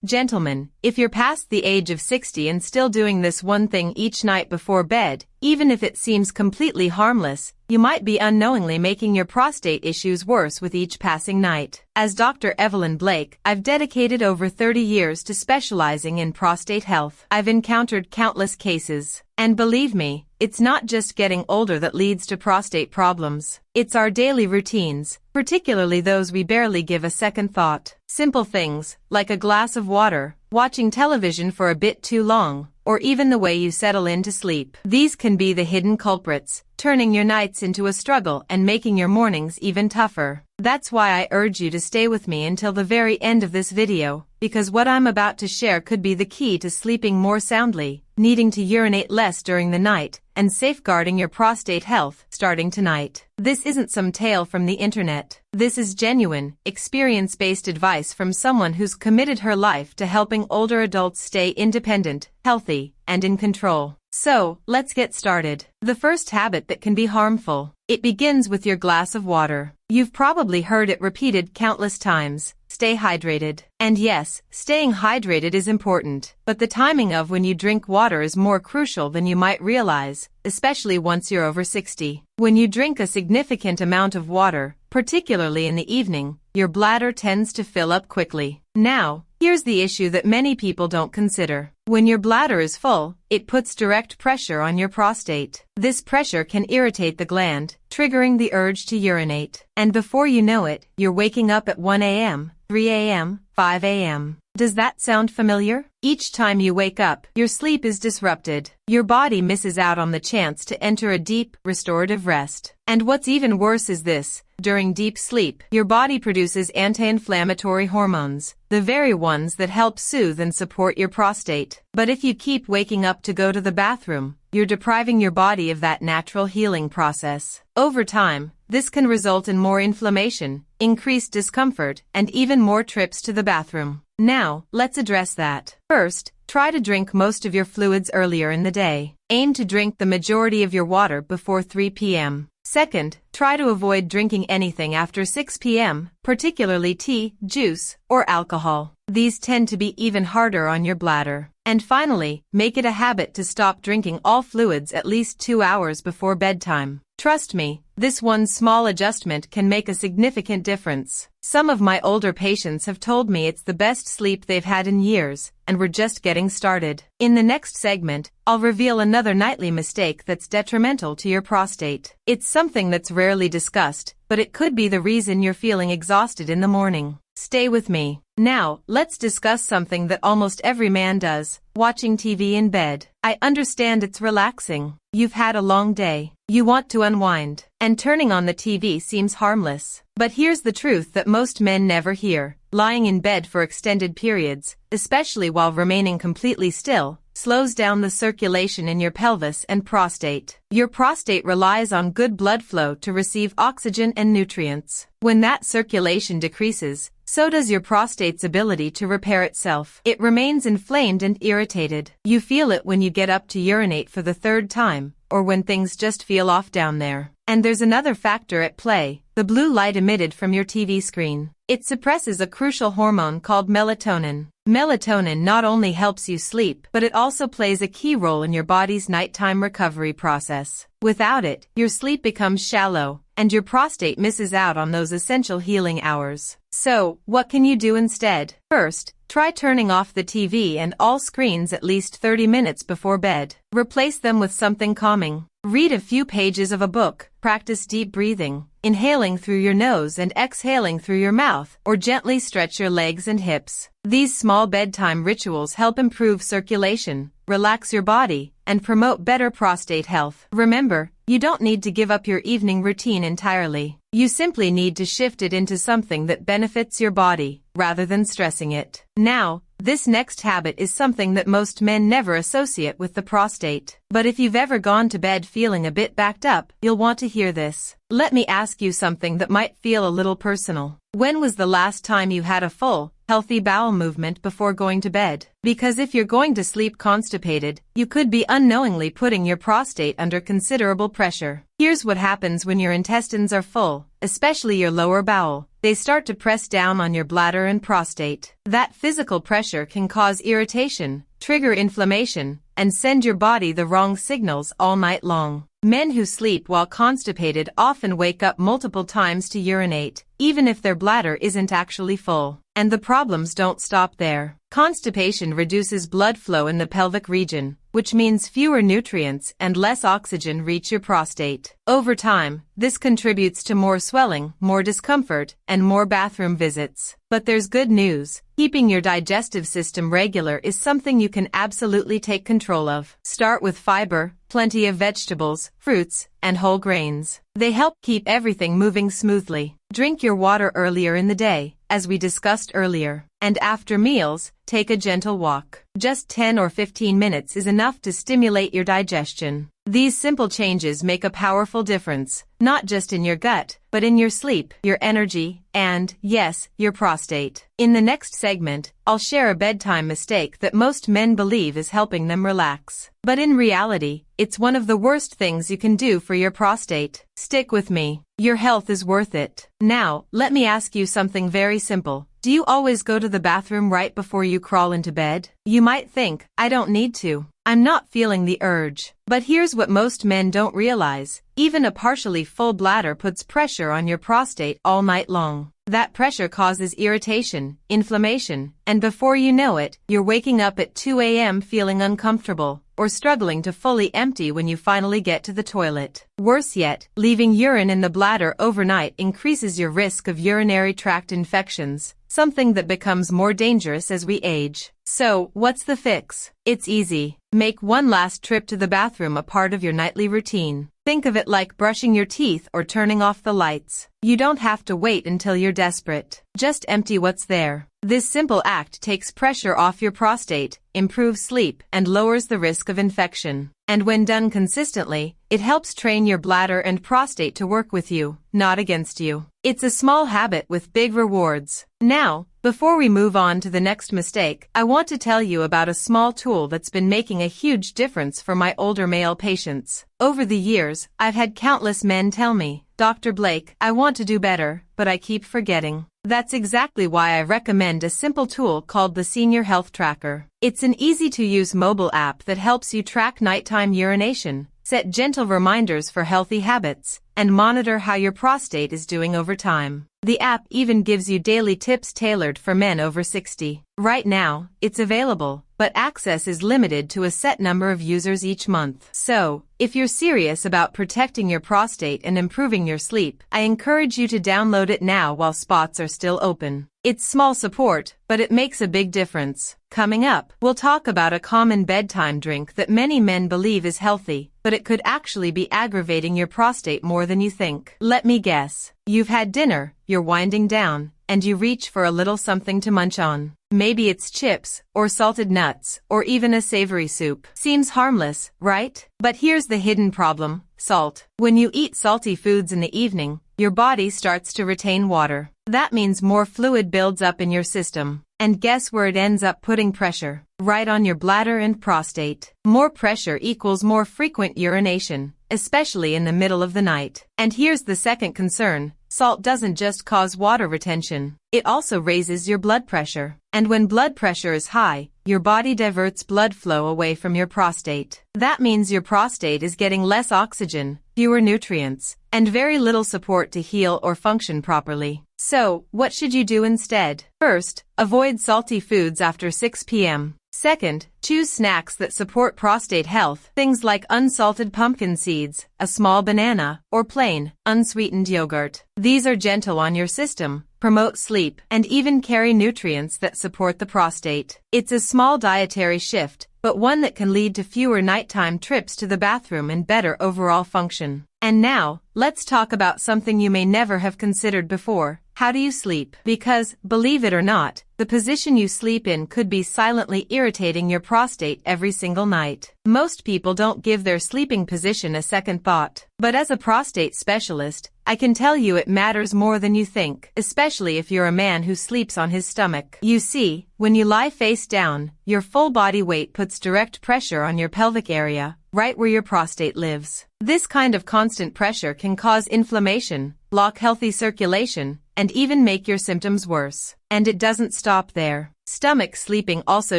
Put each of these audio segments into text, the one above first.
Gentlemen, if you're past the age of 60 and still doing this one thing each night before bed, even if it seems completely harmless, you might be unknowingly making your prostate issues worse with each passing night. As Dr. Evelyn Blake, I've dedicated over 30 years to specializing in prostate health. I've encountered countless cases. And believe me, it's not just getting older that leads to prostate problems. It's our daily routines, particularly those we barely give a second thought. Simple things, like a glass of water, watching television for a bit too long, or even the way you settle in to sleep. These can be the hidden culprits, turning your nights into a struggle and making your mornings even tougher. That's why I urge you to stay with me until the very end of this video, because what I'm about to share could be the key to sleeping more soundly, needing to urinate less during the night, and safeguarding your prostate health starting tonight. This isn't some tale from the internet. This is genuine, experience-based advice from someone who's committed her life to helping older adults stay independent, healthy, and in control. So, let's get started. The first habit that can be harmful. It begins with your glass of water. You've probably heard it repeated countless times. Stay hydrated. And yes, staying hydrated is important, but the timing of when you drink water is more crucial than you might realize, especially once you're over 60. When you drink a significant amount of water, particularly in the evening, your bladder tends to fill up quickly. Now, here's the issue that many people don't consider. When your bladder is full, it puts direct pressure on your prostate. This pressure can irritate the gland, triggering the urge to urinate. And before you know it, you're waking up at 1 a.m., 3 a.m., 5 a.m. Does that sound familiar? Each time you wake up, your sleep is disrupted. Your body misses out on the chance to enter a deep, restorative rest. And what's even worse is this. During deep sleep, your body produces anti-inflammatory hormones, the very ones that help soothe and support your prostate. But if you keep waking up to go to the bathroom, you're depriving your body of that natural healing process. Over time, this can result in more inflammation, increased discomfort, and even more trips to the bathroom. Now, let's address that. First, try to drink most of your fluids earlier in the day. Aim to drink the majority of your water before 3 p.m. Second, try to avoid drinking anything after 6 p.m., particularly tea, juice, or alcohol. These tend to be even harder on your bladder. And finally, make it a habit to stop drinking all fluids at least 2 hours before bedtime. Trust me, this one small adjustment can make a significant difference. Some of my older patients have told me it's the best sleep they've had in years, and we're just getting started. In the next segment, I'll reveal another nightly mistake that's detrimental to your prostate. It's something that's rarely discussed, but it could be the reason you're feeling exhausted in the morning. Stay with me. Now, let's discuss something that almost every man does, watching TV in bed. I understand it's relaxing. You've had a long day. You want to unwind, and turning on the TV seems harmless. But here's the truth that most men never hear. Lying in bed for extended periods, especially while remaining completely still, slows down the circulation in your pelvis and prostate. Your prostate relies on good blood flow to receive oxygen and nutrients. When that circulation decreases, so does your prostate's ability to repair itself. It remains inflamed and irritated. You feel it when you get up to urinate for the third time, or when things just feel off down there. And there's another factor at play, the blue light emitted from your TV screen. It suppresses a crucial hormone called melatonin. Melatonin not only helps you sleep, but it also plays a key role in your body's nighttime recovery process. Without it, your sleep becomes shallow, and your prostate misses out on those essential healing hours. So, what can you do instead? First, try turning off the TV and all screens at least 30 minutes before bed. Replace them with something calming. Read a few pages of a book, practice deep breathing, inhaling through your nose and exhaling through your mouth, or gently stretch your legs and hips. These small bedtime rituals help improve circulation, relax your body, and promote better prostate health. Remember, you don't need to give up your evening routine entirely. You simply need to shift it into something that benefits your body, rather than stressing it. Now, this next habit is something that most men never associate with the prostate. But if you've ever gone to bed feeling a bit backed up, you'll want to hear this. Let me ask you something that might feel a little personal. When was the last time you had a full, healthy bowel movement before going to bed? Because if you're going to sleep constipated, you could be unknowingly putting your prostate under considerable pressure. Here's what happens when your intestines are full, especially your lower bowel. They start to press down on your bladder and prostate. That physical pressure can cause irritation, trigger inflammation, and send your body the wrong signals all night long. Men who sleep while constipated often wake up multiple times to urinate, even if their bladder isn't actually full. And the problems don't stop there. Constipation reduces blood flow in the pelvic region, which means fewer nutrients and less oxygen reach your prostate. Over time, this contributes to more swelling, more discomfort, and more bathroom visits. But there's good news. Keeping your digestive system regular is something you can absolutely take control of. Start with fiber, plenty of vegetables, fruits, and whole grains. They help keep everything moving smoothly. Drink your water earlier in the day, as we discussed earlier. And after meals, take a gentle walk. Just 10 or 15 minutes is enough to stimulate your digestion. These simple changes make a powerful difference, not just in your gut, but in your sleep, your energy, and, yes, your prostate. In the next segment, I'll share a bedtime mistake that most men believe is helping them relax. But in reality, it's one of the worst things you can do for your prostate. Stick with me. Your health is worth it. Now, let me ask you something very simple. Do you always go to the bathroom right before you crawl into bed? You might think, I don't need to. I'm not feeling the urge. But here's what most men don't realize. Even a partially full bladder puts pressure on your prostate all night long. That pressure causes irritation, inflammation, and before you know it, you're waking up at 2 a.m. feeling uncomfortable, or struggling to fully empty when you finally get to the toilet. Worse yet, leaving urine in the bladder overnight increases your risk of urinary tract infections, something that becomes more dangerous as we age. So, what's the fix? It's easy. Make one last trip to the bathroom a part of your nightly routine. Think of it like brushing your teeth or turning off the lights. You don't have to wait until you're desperate. Just empty what's there. This simple act takes pressure off your prostate, improves sleep, and lowers the risk of infection. And when done consistently, it helps train your bladder and prostate to work with you, not against you. It's a small habit with big rewards. Now, before we move on to the next mistake, I want to tell you about a small tool that's been making a huge difference for my older male patients. Over the years, I've had countless men tell me, Dr. Blake, I want to do better, but I keep forgetting. That's exactly why I recommend a simple tool called the Senior Health Tracker. It's an easy-to-use mobile app that helps you track nighttime urination, set gentle reminders for healthy habits, and monitor how your prostate is doing over time. The app even gives you daily tips tailored for men over 60. Right now, it's available, but access is limited to a set number of users each month. So, if you're serious about protecting your prostate and improving your sleep, I encourage you to download it now while spots are still open. It's small support, but it makes a big difference. Coming up, we'll talk about a common bedtime drink that many men believe is healthy, but it could actually be aggravating your prostate more than you think. Let me guess. You've had dinner, you're winding down, and you reach for a little something to munch on. Maybe it's chips, or salted nuts, or even a savory soup. Seems harmless, right? But here's the hidden problem: salt. When you eat salty foods in the evening, your body starts to retain water. That means more fluid builds up in your system. And guess where it ends up putting pressure? Right on your bladder and prostate. More pressure equals more frequent urination, especially in the middle of the night. And here's the second concern. Salt doesn't just cause water retention. It also raises your blood pressure. And when blood pressure is high, your body diverts blood flow away from your prostate. That means your prostate is getting less oxygen, fewer nutrients, and very little support to heal or function properly. So, what should you do instead? First, avoid salty foods after 6 p.m. Second, choose snacks that support prostate health, things like unsalted pumpkin seeds, a small banana, or plain, unsweetened yogurt. These are gentle on your system, promote sleep, and even carry nutrients that support the prostate. It's a small dietary shift, but one that can lead to fewer nighttime trips to the bathroom and better overall function. And now, let's talk about something you may never have considered before. How do you sleep? Because, believe it or not, the position you sleep in could be silently irritating your prostate every single night. Most people don't give their sleeping position a second thought. But as a prostate specialist, I can tell you it matters more than you think, especially if you're a man who sleeps on his stomach. You see, when you lie face down, your full body weight puts direct pressure on your pelvic area, right where your prostate lives. This kind of constant pressure can cause inflammation, block healthy circulation, and even make your symptoms worse. And it doesn't stop there. Stomach sleeping also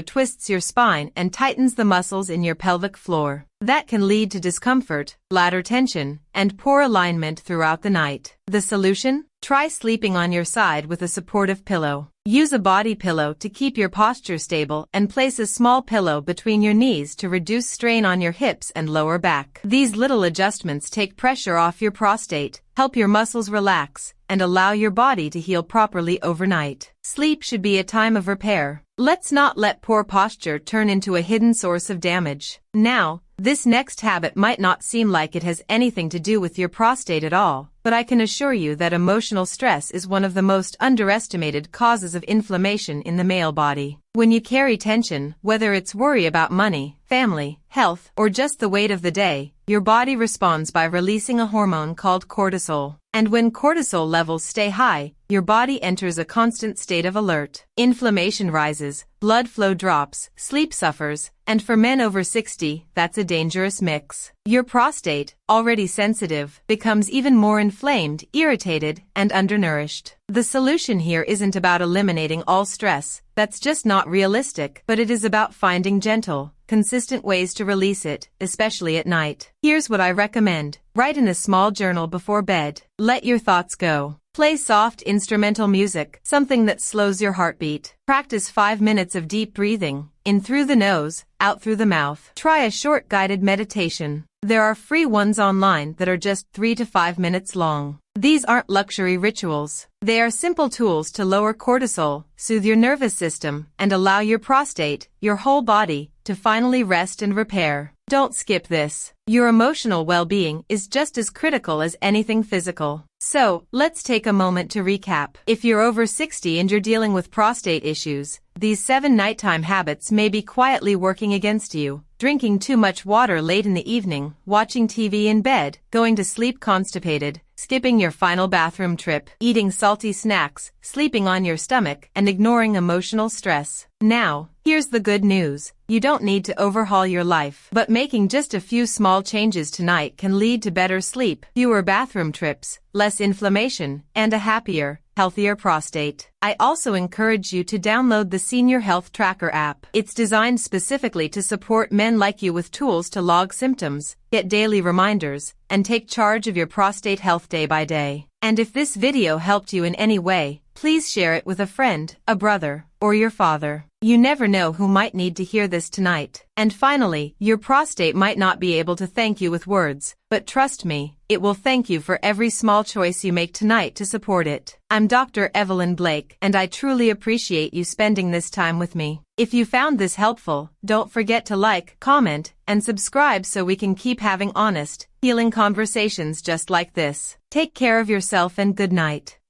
twists your spine and tightens the muscles in your pelvic floor. That can lead to discomfort, bladder tension, and poor alignment throughout the night. The solution? Try sleeping on your side with a supportive pillow. Use a body pillow to keep your posture stable and place a small pillow between your knees to reduce strain on your hips and lower back. These little adjustments take pressure off your prostate, help your muscles relax, and allow your body to heal properly overnight. Sleep should be a time of repair. Let's not let poor posture turn into a hidden source of damage. Now, this next habit might not seem like it has anything to do with your prostate at all, but I can assure you that emotional stress is one of the most underestimated causes of inflammation in the male body. When you carry tension, whether it's worry about money, family, health, or just the weight of the day, your body responds by releasing a hormone called cortisol. And when cortisol levels stay high, your body enters a constant state of alert. Inflammation rises, blood flow drops, sleep suffers, and for men over 60, that's a dangerous mix. Your prostate, already sensitive, becomes even more inflamed, irritated, and undernourished. The solution here isn't about eliminating all stress, that's just not realistic, but it is about finding gentle, consistent ways to release it, especially at night. Here's what I recommend. Write in a small journal before bed. Let your thoughts go. Play soft instrumental music, something that slows your heartbeat. Practice 5 minutes of deep breathing, in through the nose, out through the mouth. Try a short guided meditation. There are free ones online that are just 3 to 5 minutes long. These aren't luxury rituals. They are simple tools to lower cortisol, soothe your nervous system, and allow your prostate, your whole body, to finally rest and repair. Don't skip this. Your emotional well-being is just as critical as anything physical. So, let's take a moment to recap. If you're over 60 and you're dealing with prostate issues, these 7 nighttime habits may be quietly working against you. Drinking too much water late in the evening, watching TV in bed, going to sleep constipated, skipping your final bathroom trip, eating salty snacks, sleeping on your stomach, and ignoring emotional stress. Now, here's the good news. You don't need to overhaul your life, but making just a few small changes tonight can lead to better sleep, fewer bathroom trips, less inflammation, and a happier, healthier prostate. I also encourage you to download the Senior Health Tracker app. It's designed specifically to support men like you with tools to log symptoms, get daily reminders, and take charge of your prostate health day by day. And if this video helped you in any way, please share it with a friend, a brother, or your father. You never know who might need to hear this tonight. And finally, your prostate might not be able to thank you with words, but trust me, it will thank you for every small choice you make tonight to support it. I'm Dr. Evelyn Blake, and I truly appreciate you spending this time with me. If you found this helpful, don't forget to like, comment, and subscribe so we can keep having honest, healing conversations just like this. Take care of yourself and good night.